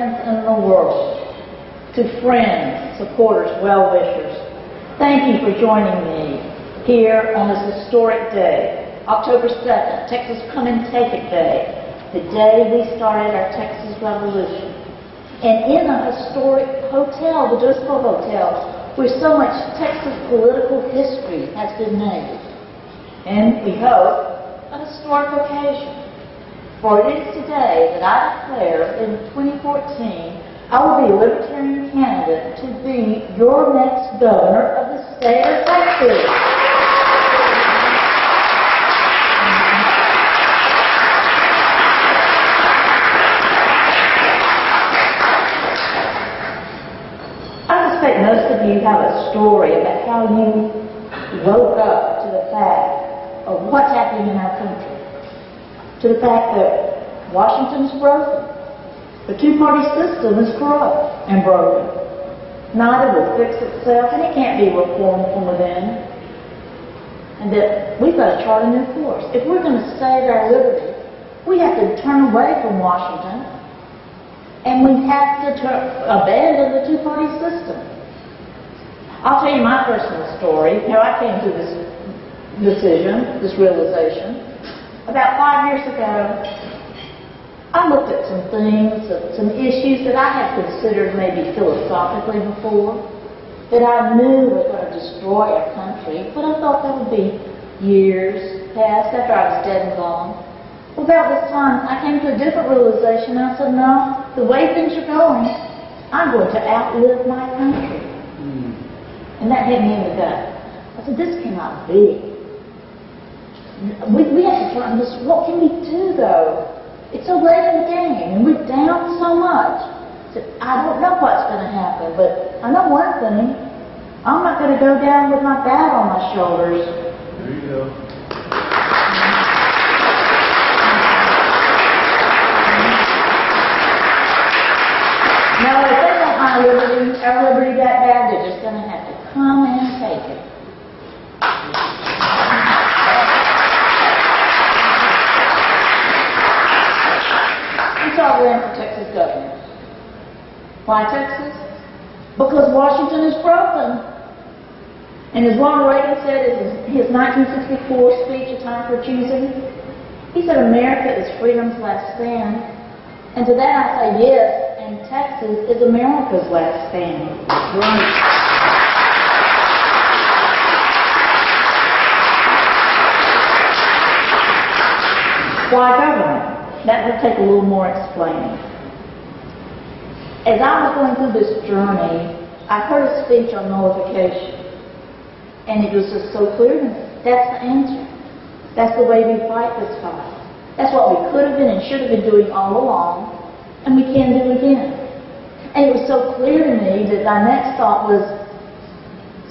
Americans in the world, to friends, supporters, well-wishers, thank you for joining me here on this historic day, October 2nd, Texas Come and Take It Day, the day we started our Texas Revolution. And in a historic hotel, the Driskill Hotel, where so much Texas political history has been made. And we hope a historic occasion. For it is today that I declare in 2014 I will be a Libertarian candidate to be your next governor of the state of Texas. I suspect most of you have a story about how you woke up to the fact of what's happening in our country, to the fact that Washington's broken, the two-party system is corrupt and broken. Neither will fix itself, and it can't be reformed from within. And that we've got to chart a new course. If we're going to save our liberty, we have to turn away from Washington, and we have to abandon the two-party system. I'll tell you my personal story, how I came to this decision, this realization. About 5 years ago, I looked at some things, some issues that I had considered maybe philosophically before, that I knew were going to destroy our country, but I thought that would be years past after I was dead and gone. Well, about this time, I came to a different realization. I said, no, the way things are going, I'm going to outlive my country. And that hit me in the gut. I said, this cannot be. We have to try this. What can we do, though? It's so late in the game, and we're down so much. So I don't know what's going to happen, but I know one thing. I'm not going to go down with my bat on my shoulders. There you go. No, if they want my liberty, our liberty that bad, they're just going to have to come and take it. So I ran for Texas governor. Why Texas? Because Washington is broken. And as Ronald Reagan said in his 1964 speech, A Time for Choosing, he said, America is freedom's last stand. And to that I say yes, and Texas is America's last stand. Right. Why governor? That would take a little more explaining. As I was going through this journey, I heard a speech on nullification. And it was just so clear to me. That's the answer. That's the way we fight this fight. That's what we could have been and should have been doing all along, and we can do again. And it was so clear to me that my next thought was,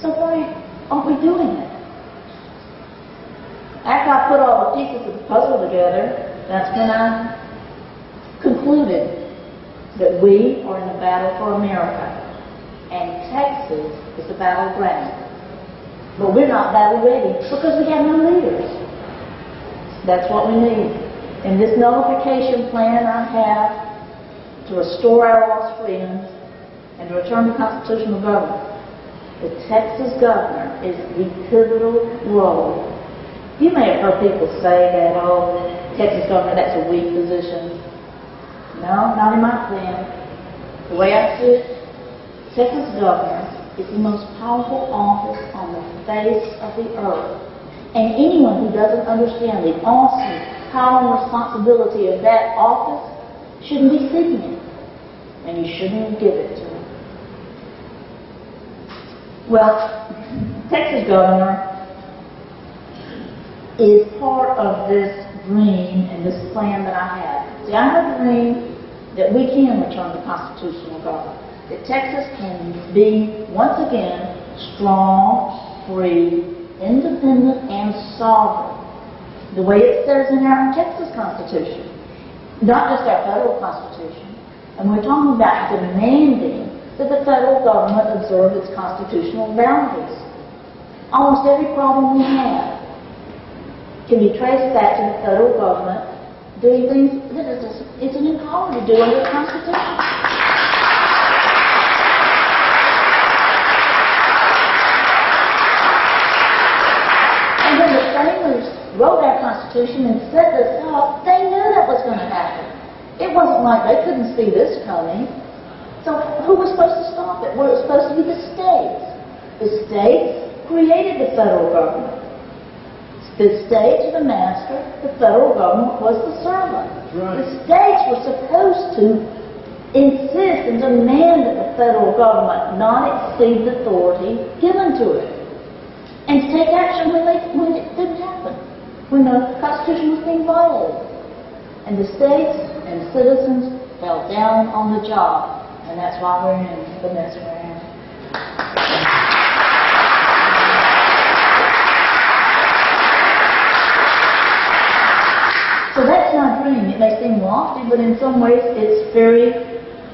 so why aren't we doing it? After I put all the pieces of the puzzle together, that's when I concluded that we are in a battle for America, and Texas is the battleground. But we're not battle ready because we have no leaders. That's what we need. In this nullification plan I have to restore our lost freedoms and to return to constitutional government, the Texas governor is the pivotal role. You may have heard people say that, oh, Texas governor, that's a weak position. No, not in my plan. The way I see it, Texas governor is the most powerful office on the face of the earth. And anyone who doesn't understand the awesome power and responsibility of that office shouldn't be seeking it. And you shouldn't give it to them. Well, Texas governor is part of this dream and this plan that I have. See, I have a dream that we can return to constitutional government. That Texas can be, once again, strong, free, independent, and sovereign. The way it says in our Texas Constitution. Not just our federal Constitution. And we're talking about demanding that the federal government observe its constitutional boundaries. Almost every problem we have can be traced back to the federal government doing things that it's an empowered to do under the Constitution. Constitution and set this up, they knew that was going to happen. It wasn't like they couldn't see this coming. So who was supposed to stop it? Well, it was supposed to be the states. The states created the federal government. The states were the master, the federal government was the servant. Right. The states were supposed to insist and demand that the federal government not exceed the authority given to it, and to take action when it didn't happen, when the Constitution was being violated. And the states and citizens fell down on the job, and that's why we're in the mess we're in. So that's my dream. It may seem lofty, but in some ways it's very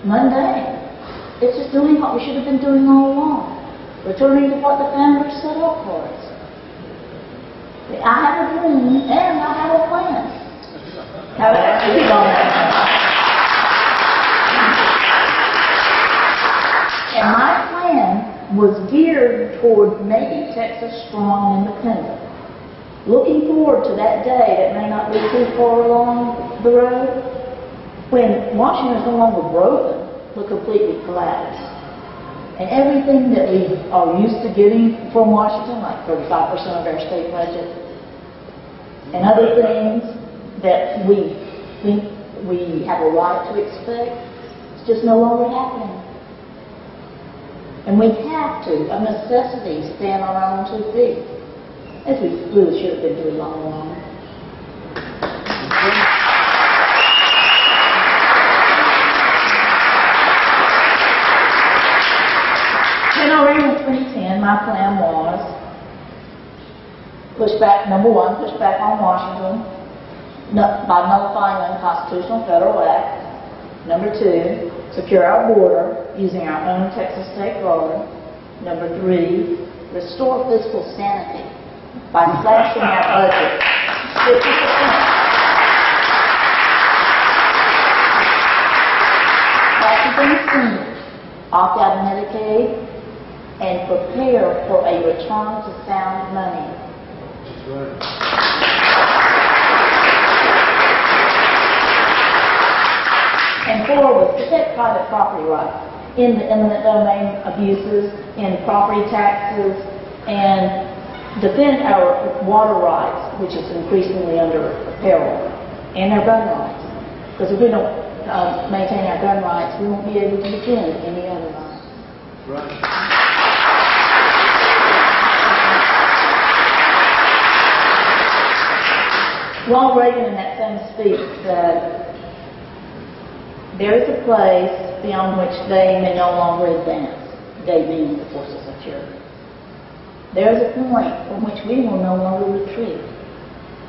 mundane. It's just doing what we should have been doing all along. Returning to what the founders set up for us. I have a dream and I have a plan. How would I speak on that? And my plan was geared toward making Texas strong and independent. Looking forward to that day that may not be too far along the road, when Washington is no longer broken, but completely collapsed. And everything that we are used to getting from Washington, like 35% of our state budget, and other things that we think we have a right to expect, it's just no longer happening. And we have to, of necessity, stand on our own 2 feet, as we really should have been doing all along. When I ran in 2010, my plan was push back on Washington by nullifying unconstitutional federal acts. Number 2, secure our border using our own Texas State Guard. Number 3, restore fiscal sanity by slashing our budget 50%. Washington seniors, opt out of Medicaid, and prepare for a return to sound money. That's right. And 4 was protect private property rights in the eminent domain abuses, in property taxes, and defend our water rights, which is increasingly under peril, and our gun rights. Because if we don't maintain our gun rights, we won't be able to defend any other rights. Right. Ronald Reagan in that same speech said, there is a place beyond which they may no longer advance, they being the forces of tyranny. There is a point from which we will no longer retreat.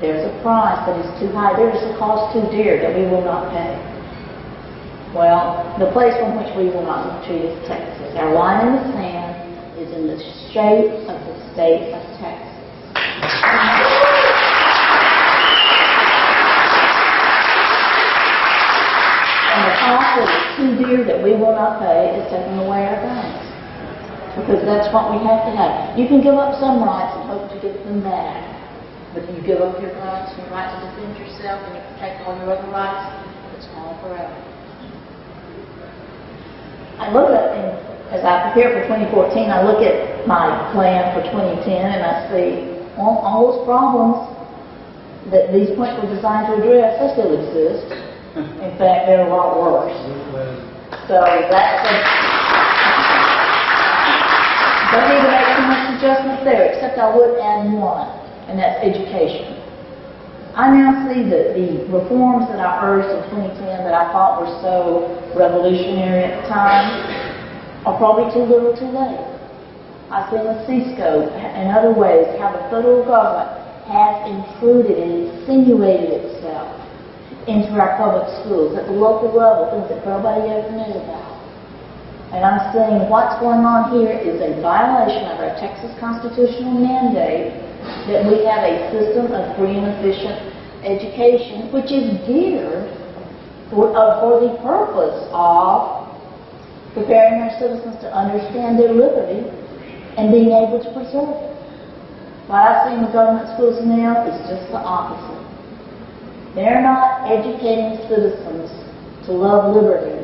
There is a price that is too high. There is a cost too dear that we will not pay. Well, the place from which we will not retreat is Texas. Our line in the sand is in the shape of the state of Texas. And the cost that is too dear that we will not pay is taking away our guns. Because that's what we have to have. You can give up some rights and hope to get them back. But you give up your rights, your right to defend yourself, and you protect all your other rights, it's gone forever. I look at, as I prepare for 2014, I look at my plan for 2010 and I see all those problems that these points were designed to address, they still exist. In fact, they're a lot worse. So that's don't need to make too much adjustments there, except I would add one, and that's education. I now see that the reforms that I urged in 2010 that I thought were so revolutionary at the time are probably too little too late. I've seen with C-scope and other ways how the federal government has intruded and insinuated itself into our public schools at the local level, things that nobody ever knew about. And I'm saying what's going on here is a violation of our Texas constitutional mandate that we have a system of free and efficient education, which is geared for the purpose of preparing our citizens to understand their liberty and being able to preserve it. What I see in the government schools now is just the opposite. They're not educating citizens to love liberty.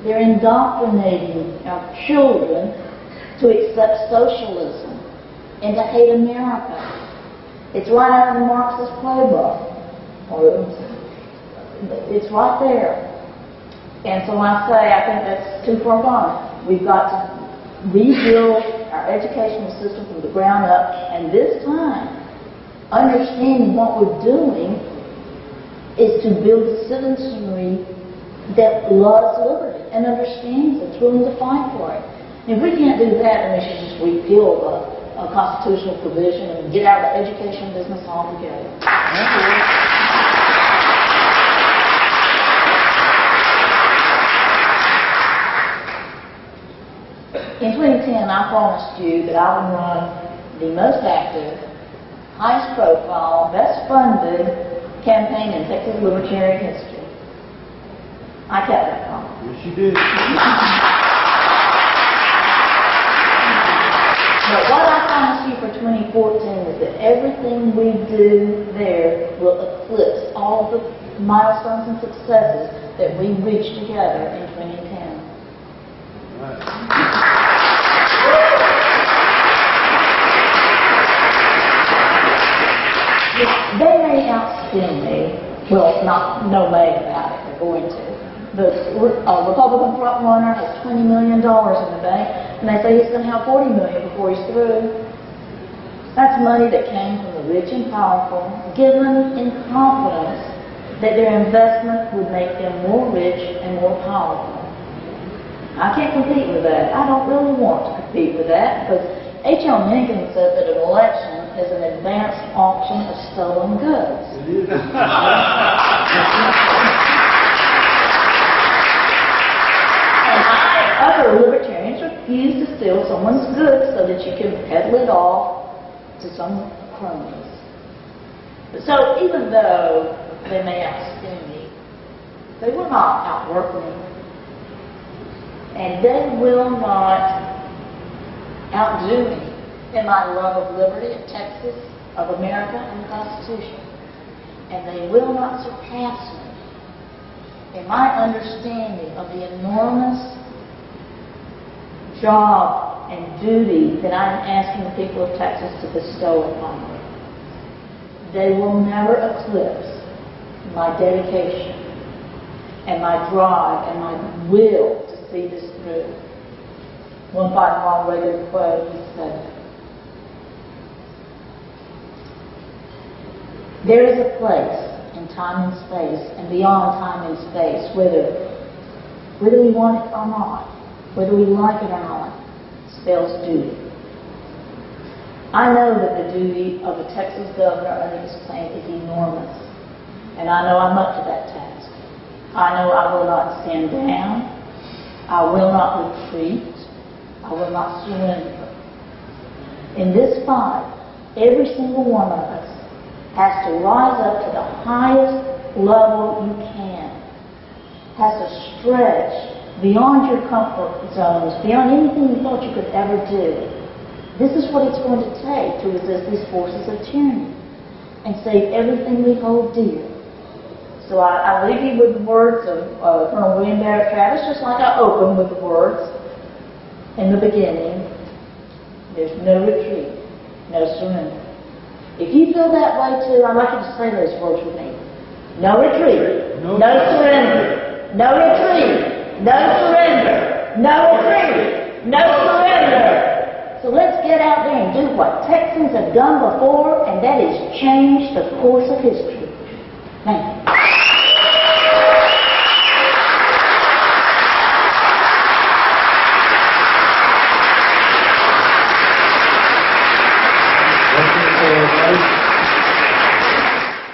They're indoctrinating our children to accept socialism and to hate America. It's right out of the Marxist playbook. It's right there. And so when I say I think that's too far gone, we've got to rebuild our educational system from the ground up, and this time, understanding what we're doing is to build a citizenry that loves liberty and understands it's willing to fight for it. And if we can't do that, then we should just repeal a constitutional provision and get out of the education business altogether. In 2010, I promised you that I would run the most active, highest profile, best funded campaign in Texas Libertarian history. I kept that promise. Yes, you did. But what I promised you for 2014 is that everything we do there will eclipse all the milestones and successes that we reached together in 2010. Right. They may outspend me. Well, no may about it. They're going to. The Republican front runner has $20 million in the bank, and they say he's going to have $40 million before he's through. That's money that came from the rich and powerful, given in confidence that their investment would make them more rich and more powerful. I can't compete with that. I don't really want to compete with that, because H.L. Mencken said that an election is an advanced auction of stolen goods. It is. Other libertarians refuse to steal someone's goods so that you can peddle it off to some cronies. So even though they may outspend me, they will not outwork me. And they will not outdo me in my love of liberty, of Texas, of America, and the Constitution. And they will not surpass me in my understanding of the enormous job and duty that I'm asking the people of Texas to bestow upon me. They will never eclipse my dedication and my drive and my will to see this through. One by Ron Reagan quote, he said, "There is a place in time and space and beyond time and space, whether we want it or not, whether we like it or not, spells duty." I know that the duty of a Texas governor under this plan is enormous, and I know I'm up to that task. I know I will not stand down, I will not retreat, I will not surrender. In this fight, every single one of us has to rise up to the highest level you can, has to stretch beyond your comfort zones, beyond anything you thought you could ever do. This is what it's going to take to resist these forces of tyranny and save everything we hold dear. So I leave you with the words of Colonel William Barrett Travis, just like I opened with the words in the beginning. There's no retreat, no surrender. If you feel that way too, I'd like you to say those words with me. No retreat, no surrender, no retreat, no surrender, no retreat, no surrender. So let's get out there and do what Texans have done before, and that is change the course of history. Thank you.